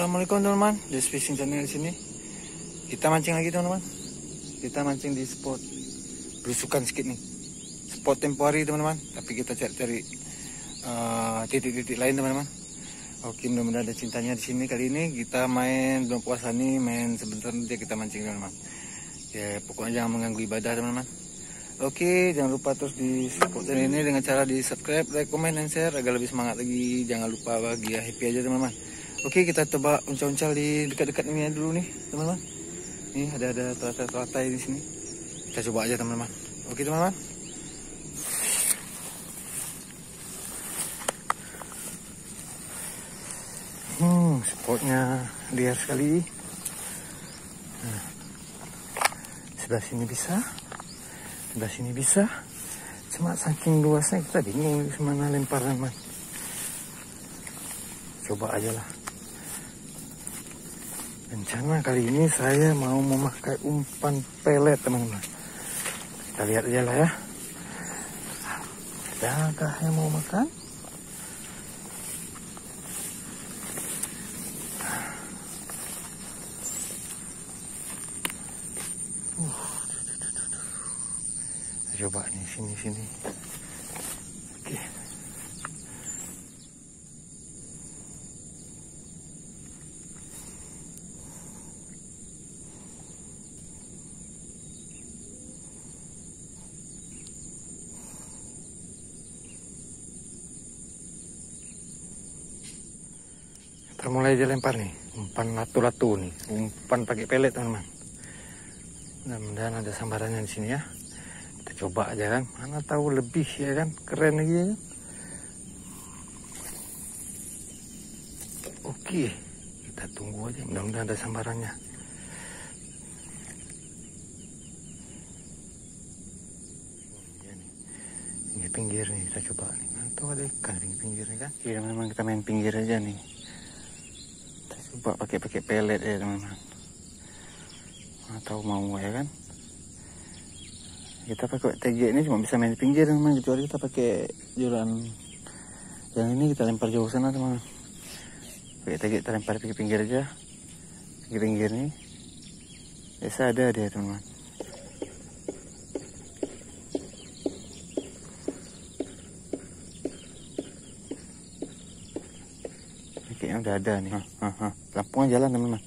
Assalamualaikum teman-teman, Just Fishing Channel di sini. Kita mancing lagi teman-teman. Kita mancing di spot berusukan sedikit nih. Spot temporary teman-teman, tapi kita cari-cari titik-titik lain teman-teman. Oke, mudah-mudahan ada cintanya di sini. Kali ini kita main belum puasa nih, main sebentar nanti kita mancing teman-teman. Ya pokoknya jangan mengganggu ibadah teman-teman. Oke, jangan lupa terus di support channel ini dengan cara di subscribe, like, comment, dan share agar lebih semangat lagi. Jangan lupa bahagia, happy aja teman-teman. Oke, kita coba uncal-uncal di dekat-dekat ini dulu nih teman-teman. Nih ada telatai di sini. Kita coba aja teman-teman. Oke teman-teman. Spotnya liar sekali. Nah, sebelah sini bisa, sebelah sini bisa. Cuma saking luasnya kita bingung kemana lempar teman. Coba aja lah. Rencana kali ini saya mau memakai umpan pelet teman-teman. Kita lihat aja lah ya. Adakah yang mau makan? Coba nih sini. Oke. Kita mulai dilempar nih, umpan latu-latu nih, umpan pakai pelet teman-teman. Mudah-mudahan ada sambarannya di sini ya. Kita coba aja kan, mana tahu lebih ya kan, keren lagi ya kan. Oke, kita tunggu aja, mudah-mudahan ada sambarannya. Ini pinggir nih, kita coba nih, mana tahu ada ikan di pinggir nih kan. Iya memang kita main pinggir aja nih. Kita coba pakai pelet ya teman-teman. Mana tahu mau ya kan. Kita pakai TG ini cuma bisa main di pinggir teman-teman, kecuali kita pakai joran yang ini kita lempar jauh sana teman-teman. Pakai TG kita lempar ke pinggir aja, ke pinggir nih biasa ada dia teman-teman. Kayaknya udah ada nih. Lampunya jalan teman-teman.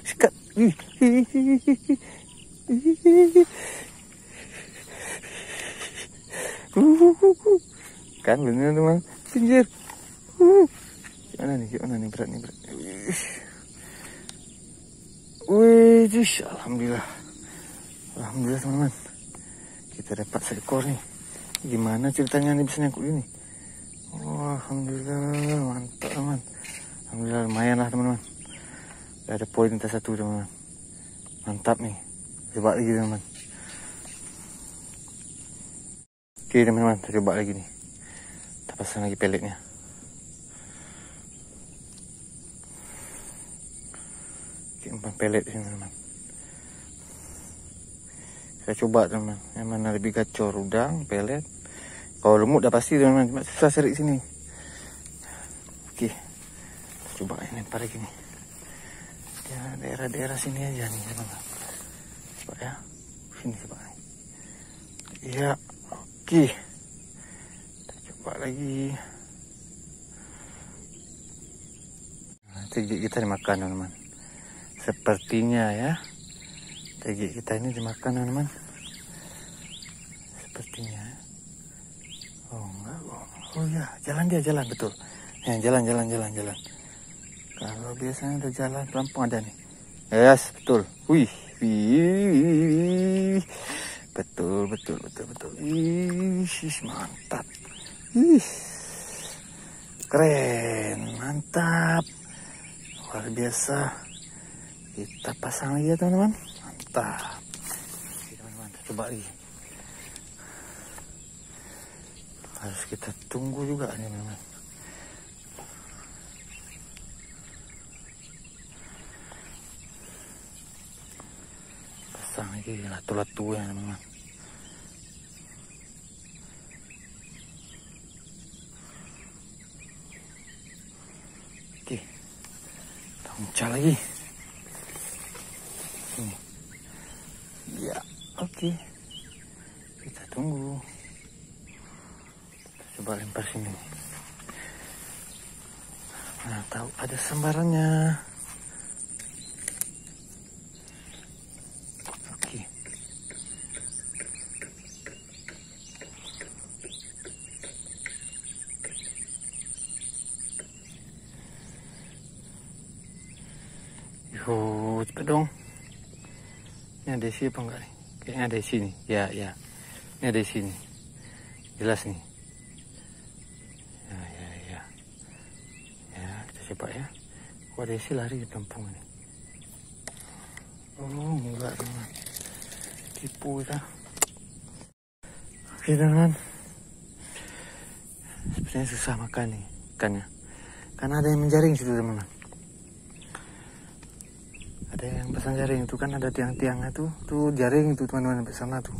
Sikat. Kan bener teman, pinggir. Gimana nih berat. Wih, alhamdulillah teman-teman, kita dapat seekor nih. Gimana ceritanya nih bisa nyangkut ini? Wah, alhamdulillah, mantap teman. Alhamdulillah lumayan lah teman-teman. Ada poin kita satu teman-teman. Mantap nih. Coba lagi teman-teman. Oke teman-teman, kita coba lagi nih. Kita pasang lagi peletnya. Oke, umpan pelet ini teman-teman. Kita coba teman-teman. Yang mana lebih gacor, udang, pelet. Kalau lumut udah pasti teman-teman. Cuma susah cari sini. Oke. Kita coba lempar lagi nih. Ya, daerah-daerah sini aja nih teman-teman. Coba ya, sini coba. Iya, oke. Kita coba lagi. Nah, TG kita dimakan teman-teman. Sepertinya ya, TG kita ini dimakan teman-teman. Sepertinya. Oh enggak, oh ya, jalan betul. Ya, jalan. Kalau biasanya udah jalan pelampung ada nih. Yes, betul. Wih. Betul. Ih, mantap. Ih. Keren, mantap. Luar biasa. Kita pasang lagi ya teman-teman. Mantap. Oke, teman-teman, coba lagi. Harus kita tunggu juga nih teman-teman. Pasang lagi latu-latu ya teman-teman. Oke, kita muncul lagi. Sini. Ya, oke. Kita tunggu. Kita coba lempar sini. Nah, tahu ada sambarannya. Oke. Yo, cepet dong. Ini ada isi apa enggak nih? Kayaknya ada isi nih. Ya, ya. Ini ada isi nih. Jelas nih. Ya. Ya, kita coba ya. Kok ada isi lari di kampung ini? Oh, enggak teman. Tipu kita. Oke teman. Sepertinya susah makan nih ikannya. Karena ada yang menjaring situ teman-teman. Ada yang pasang jaring itu kan, ada tiang-tiangnya tuh jaring itu teman-teman sampai sana tuh.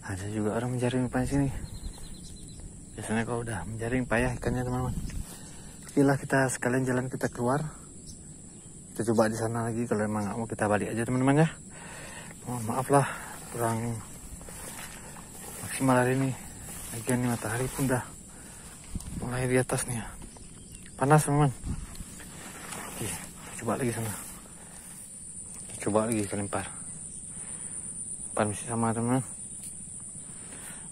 Ada juga orang menjaring depan sini. Biasanya kalau udah menjaring payah ikannya teman-teman. Oke lah, kita sekalian jalan kita keluar. Kita coba di sana lagi, kalau emang nggak mau kita balik aja teman-teman ya. Mohon maaf lah kurang maksimal hari ini. Lagian nih matahari pun udah mulai di atas nih ya. Panas teman-teman. Oke. Coba lagi sana. Coba lagi kita lempar. Umpan masih sama teman-teman.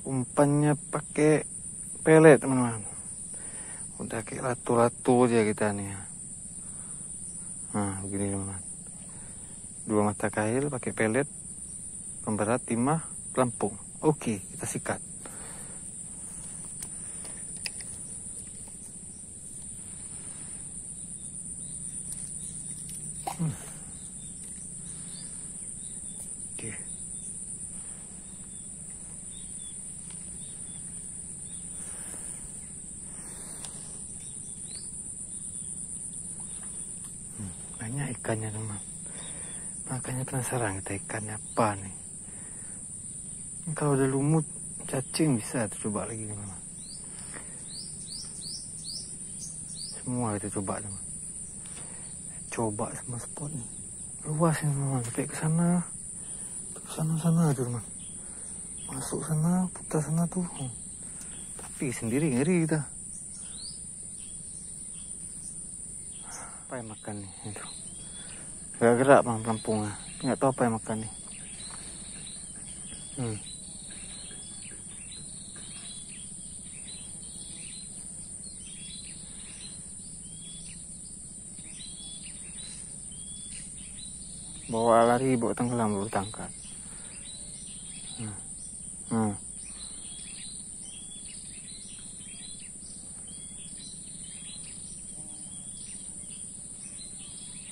Umpannya pakai pelet teman-teman. Udah kayak latu-latu aja kita nih ya. Nah begini teman-teman. 2 mata kail pakai pelet. Pemberat timah pelampung. Oke, kita sikat. Oke. Banyak ikannya teman. Makanya penasaran kita ikannya apa nih. Kalau udah lumut cacing bisa tuh, coba lagi teman. Semua kita coba teman. Coba sama spot nih. Luas nih teman, sampai ke sana tuh teman. Masuk sana, putar sana tuh. Tapi sendiri ngeri kita. Apa yang makan nih itu? Gak gerak bang pelampungnya. Nggak tahu apa yang makan nih. Bawa lari, bawa tenggelam, bawa tangkap.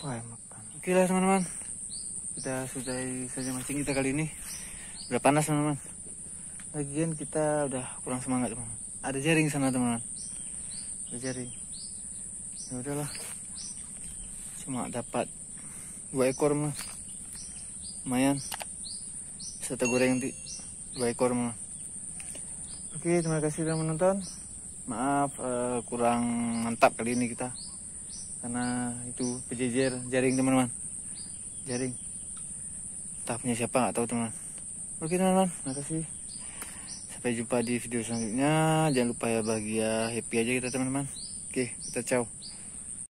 Apa yang makan? Oke lah teman-teman, kita sudahi saja mancing kita kali ini. Udah panas teman-teman. Lagian kita udah kurang semangat teman-teman. Ada jaring sana teman-teman. Ada jaring. Ya udahlah. Cuma dapat 2 ekor mah. Lumayan. Bisa goreng nanti 2 ekor mah. Oke, terima kasih sudah menonton. Maaf kurang mantap kali ini kita. Karena itu pejejer jaring teman-teman. Jaring. Entah punya siapa nggak tahu teman-teman. Oke teman-teman, terima kasih. Sampai jumpa di video selanjutnya. Jangan lupa ya bahagia, happy aja kita teman-teman. Oke, kita ciao.